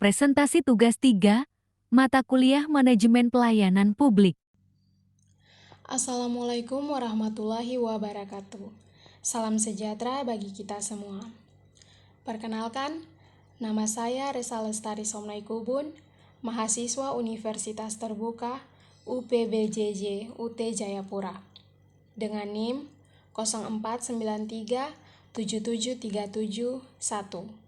Presentasi tugas 3, mata kuliah Manajemen Pelayanan Publik. Assalamualaikum warahmatullahi wabarakatuh. Salam sejahtera bagi kita semua. Perkenalkan, nama saya Resa Lestari Somnaikubun, mahasiswa Universitas Terbuka UPBJJ UT Jayapura, dengan NIM 049377371.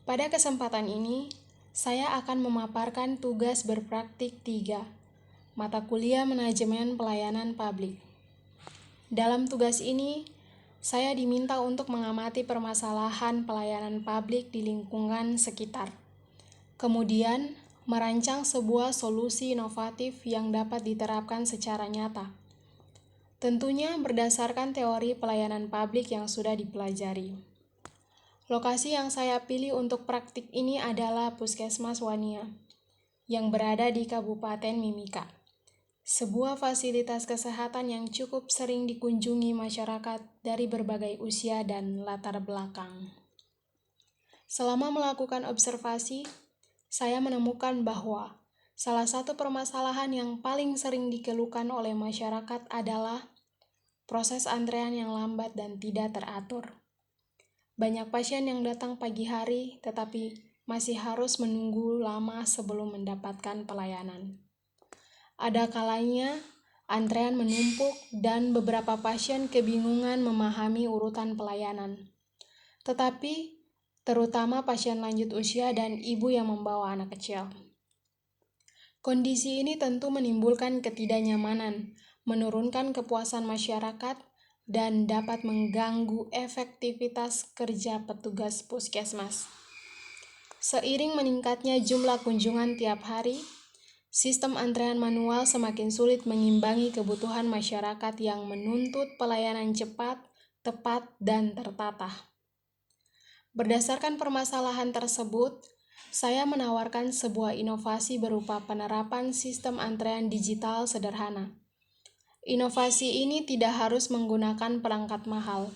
Pada kesempatan ini, saya akan memaparkan tugas berpraktik 3, mata kuliah Manajemen Pelayanan Publik. Dalam tugas ini, saya diminta untuk mengamati permasalahan pelayanan publik di lingkungan sekitar. Kemudian, merancang sebuah solusi inovatif yang dapat diterapkan secara nyata. Tentunya berdasarkan teori pelayanan publik yang sudah dipelajari. Lokasi yang saya pilih untuk praktik ini adalah Puskesmas Wania, yang berada di Kabupaten Mimika. Sebuah fasilitas kesehatan yang cukup sering dikunjungi masyarakat dari berbagai usia dan latar belakang. Selama melakukan observasi, saya menemukan bahwa salah satu permasalahan yang paling sering dikeluhkan oleh masyarakat adalah proses antrean yang lambat dan tidak teratur. Banyak pasien yang datang pagi hari tetapi masih harus menunggu lama sebelum mendapatkan pelayanan. Ada kalanya antrean menumpuk dan beberapa pasien kebingungan memahami urutan pelayanan. Tetapi terutama pasien lanjut usia dan ibu yang membawa anak kecil. Kondisi ini tentu menimbulkan ketidaknyamanan, menurunkan kepuasan masyarakat, dan dapat mengganggu efektivitas kerja petugas puskesmas. Seiring meningkatnya jumlah kunjungan tiap hari, sistem antrean manual semakin sulit mengimbangi kebutuhan masyarakat yang menuntut pelayanan cepat, tepat, dan tertata. Berdasarkan permasalahan tersebut, saya menawarkan sebuah inovasi berupa penerapan sistem antrean digital sederhana. Inovasi ini tidak harus menggunakan perangkat mahal,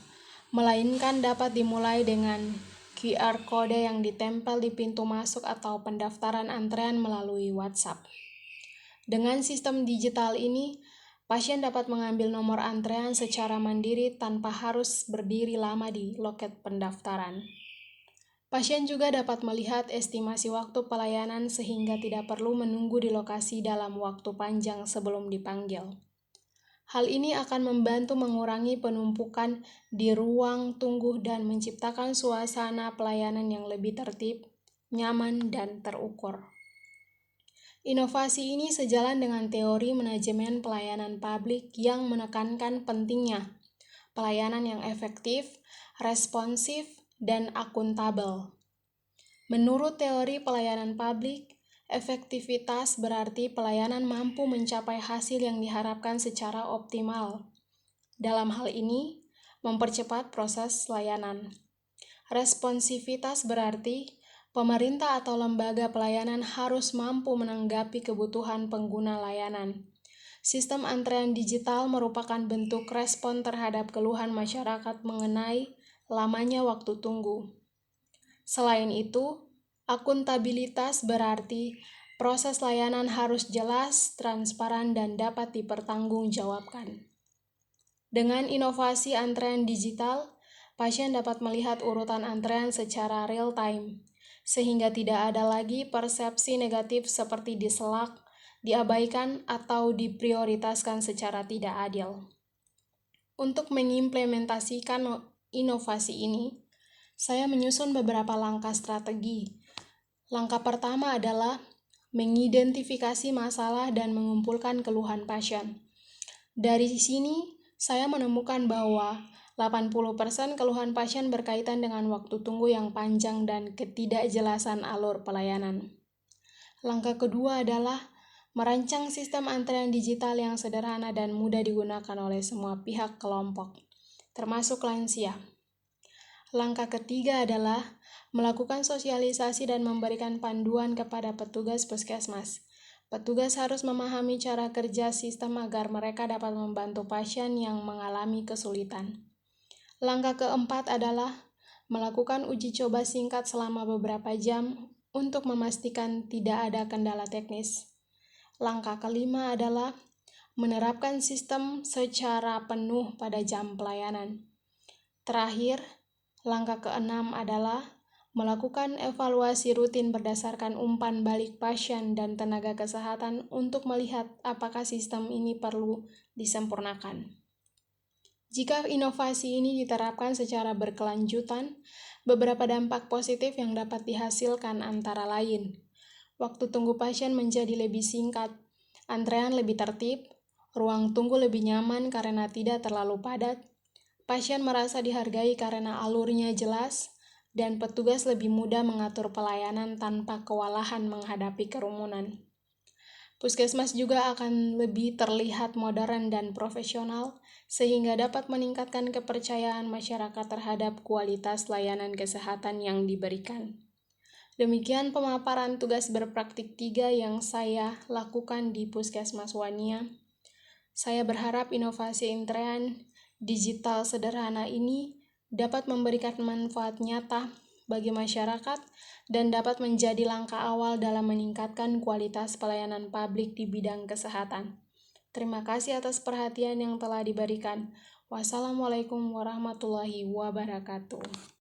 melainkan dapat dimulai dengan QR Code yang ditempel di pintu masuk atau pendaftaran antrean melalui WhatsApp. Dengan sistem digital ini, pasien dapat mengambil nomor antrean secara mandiri tanpa harus berdiri lama di loket pendaftaran. Pasien juga dapat melihat estimasi waktu pelayanan sehingga tidak perlu menunggu di lokasi dalam waktu panjang sebelum dipanggil. Hal ini akan membantu mengurangi penumpukan di ruang tunggu dan menciptakan suasana pelayanan yang lebih tertib, nyaman, dan terukur. Inovasi ini sejalan dengan teori manajemen pelayanan publik yang menekankan pentingnya pelayanan yang efektif, responsif, dan akuntabel. Menurut teori pelayanan publik, efektivitas berarti pelayanan mampu mencapai hasil yang diharapkan secara optimal. Dalam hal ini, mempercepat proses layanan. Responsivitas berarti pemerintah atau lembaga pelayanan harus mampu menanggapi kebutuhan pengguna layanan. Sistem antrean digital merupakan bentuk respon terhadap keluhan masyarakat mengenai lamanya waktu tunggu. Selain itu, akuntabilitas berarti proses layanan harus jelas, transparan, dan dapat dipertanggungjawabkan. Dengan inovasi antrean digital, pasien dapat melihat urutan antrean secara real-time, sehingga tidak ada lagi persepsi negatif seperti diselak, diabaikan, atau diprioritaskan secara tidak adil. Untuk mengimplementasikan inovasi ini, saya menyusun beberapa langkah strategi. Langkah pertama adalah mengidentifikasi masalah dan mengumpulkan keluhan pasien. Dari sini, saya menemukan bahwa 80% keluhan pasien berkaitan dengan waktu tunggu yang panjang dan ketidakjelasan alur pelayanan. Langkah kedua adalah merancang sistem antrean digital yang sederhana dan mudah digunakan oleh semua pihak kelompok, termasuk lansia. Langkah ketiga adalah melakukan sosialisasi dan memberikan panduan kepada petugas puskesmas. Petugas harus memahami cara kerja sistem agar mereka dapat membantu pasien yang mengalami kesulitan. Langkah keempat adalah melakukan uji coba singkat selama beberapa jam untuk memastikan tidak ada kendala teknis. Langkah kelima adalah menerapkan sistem secara penuh pada jam pelayanan. Terakhir, langkah keenam adalah melakukan evaluasi rutin berdasarkan umpan balik pasien dan tenaga kesehatan untuk melihat apakah sistem ini perlu disempurnakan. Jika inovasi ini diterapkan secara berkelanjutan, beberapa dampak positif yang dapat dihasilkan antara lain: waktu tunggu pasien menjadi lebih singkat, antrean lebih tertib, ruang tunggu lebih nyaman karena tidak terlalu padat, pasien merasa dihargai karena alurnya jelas, dan petugas lebih mudah mengatur pelayanan tanpa kewalahan menghadapi kerumunan. Puskesmas juga akan lebih terlihat modern dan profesional, sehingga dapat meningkatkan kepercayaan masyarakat terhadap kualitas layanan kesehatan yang diberikan. Demikian pemaparan tugas berpraktik 3 yang saya lakukan di Puskesmas Wania. Saya berharap inovasi antrean digital sederhana ini dapat memberikan manfaat nyata bagi masyarakat dan dapat menjadi langkah awal dalam meningkatkan kualitas pelayanan publik di bidang kesehatan. Terima kasih atas perhatian yang telah diberikan. Wassalamualaikum warahmatullahi wabarakatuh.